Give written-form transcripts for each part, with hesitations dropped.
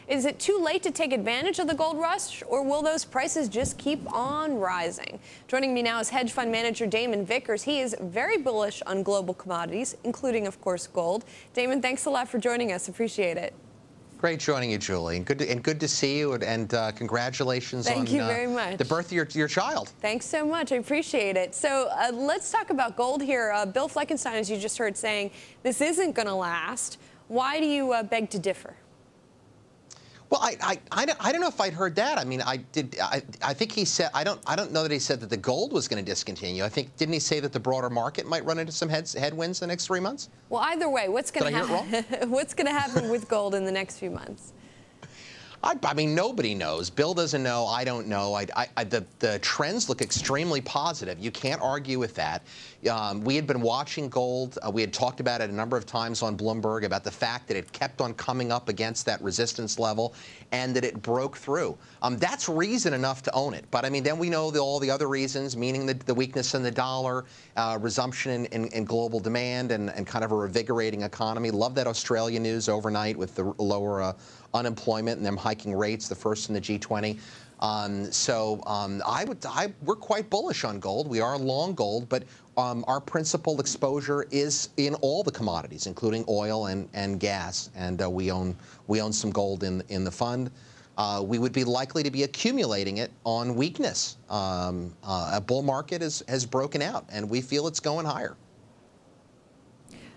Is it too late to take advantage of the gold rush, or will those prices just keep on rising? Joining me now is hedge fund manager Damon Vickers. He is very bullish on global commodities, including, of course, gold. Damon, thanks a lot for joining us. Appreciate it. Great joining you, Julie, and good to see you, and congratulations on Thank you very much. The birth of your child. Thanks so much. I appreciate it. So let's talk about gold here. Bill Fleckenstein, as you just heard, saying this isn't going to last. Why do you beg to differ? Well, I don't know if I'd heard that. I mean, I think he said, I don't know that he said that the gold was going to discontinue. I think, didn't he say that the broader market might run into some headwinds the next 3 months? Well, either way, what's going to happen? What's going to happen with gold in the next few months? I mean, nobody knows. Bill doesn't know. I don't know. The trends look extremely positive. You can't argue with that. We had been watching gold. We had talked about it a number of times on Bloomberg about the fact that it kept on coming up against that resistance level and that it broke through. That's reason enough to own it. But, I mean, then we know all the other reasons, meaning the weakness in the dollar, resumption in global demand, and kind of a revigorating economy. Love that Australia news overnight with the lower unemployment and them hiking rates, the first in the G20. We're quite bullish on gold. We are long gold, but our principal exposure is in all the commodities, including oil and gas, and we own some gold in the fund. We would be likely to be accumulating it on weakness. A bull market has broken out, and we feel it's going higher.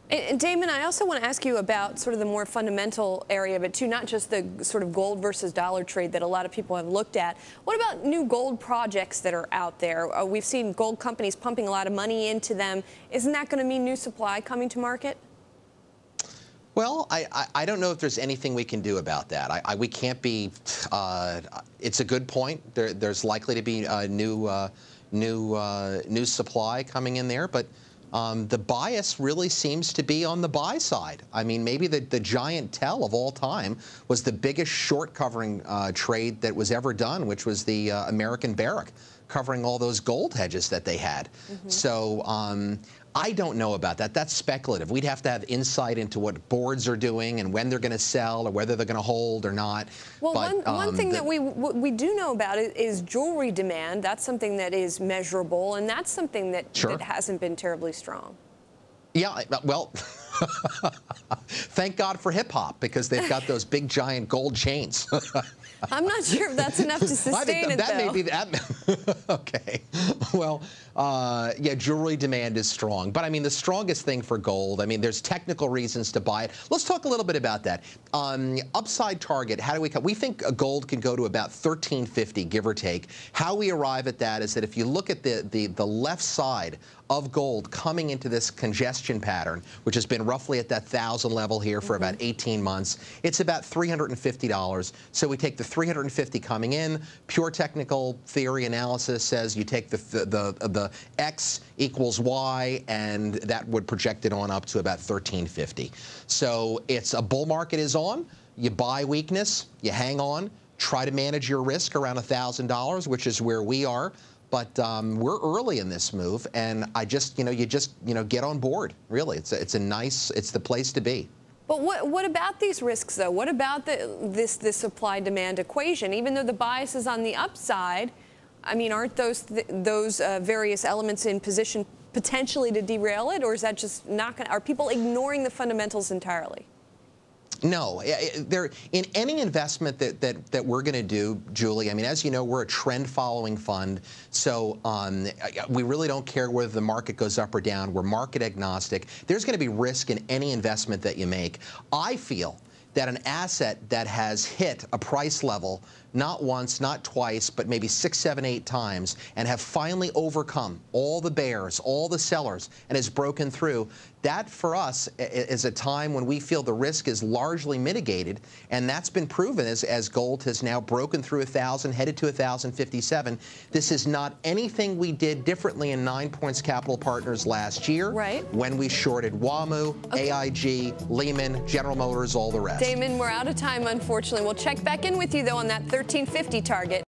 And Damon, I also want to ask you about sort of the more fundamental area of it too, not just the sort of gold versus dollar trade that a lot of people have looked at. What about new gold projects that are out there? We've seen gold companies pumping a lot of money into them. Isn't that going to mean new supply coming to market? Well, I don't know if there's anything we can do about that. We can't be. It's a good point. There's likely to be new supply coming in there, but the bias really seems to be on the buy side. I mean, maybe the giant tell of all time was the biggest short covering trade that was ever done, which was the American Barrick covering all those gold hedges that they had. Mm-hmm. So I don't know about that. That's speculative. We'd have to have insight into what boards are doing and when they're going to sell or whether they're going to hold or not. Well, but, one thing that we do know about is jewelry demand. That's something that is measurable, and that's something that, sure, that hasn't been terribly strong. Yeah, well, thank God for hip-hop, because they've got those big, giant gold chains. I'm not sure if that's enough to sustain it, though. May be that. Okay. Well, yeah, jewelry demand is strong. But, I mean, the strongest thing for gold, I mean, there's technical reasons to buy it. Let's talk a little bit about that. Upside target, how do we come? We think gold can go to about $13.50, give or take. How we arrive at that is that if you look at the left side of gold coming into this congestion pattern, which has been roughly at that 1,000 level here for about 18 months, it's about $350. So we take the 350 coming in. Pure technical theory analysis says you take the X equals Y, and that would project it on up to about 1350. So it's a bull market is on. You buy weakness, you hang on, try to manage your risk around $1,000, which is where we are. But we're early in this move, and you just get on board. Really, it's the place to be. But what about these risks, though? What about this supply-demand equation? Even though the bias is on the upside, I mean, aren't those various elements in position potentially to derail it, or is that just not going? Are people ignoring the fundamentals entirely? No, in any investment that we're going to do, Julie, I mean, as you know, we're a trend-following fund, so we really don't care whether the market goes up or down. We're market agnostic. There's going to be risk in any investment that you make. I feel that an asset that has hit a price level not once, not twice, but maybe 6, 7, 8 times, and have finally overcome all the bears, all the sellers, and has broken through, that for us is a time when we feel the risk is largely mitigated, and that's been proven as gold has now broken through 1,000, headed to 1,057. This is not anything we did differently in 9 Points Capital Partners last year, right, when we shorted WAMU, AIG, Lehman, General Motors, all the rest. Damon, we're out of time, unfortunately. We'll check back in with you, though, on that 1350 target.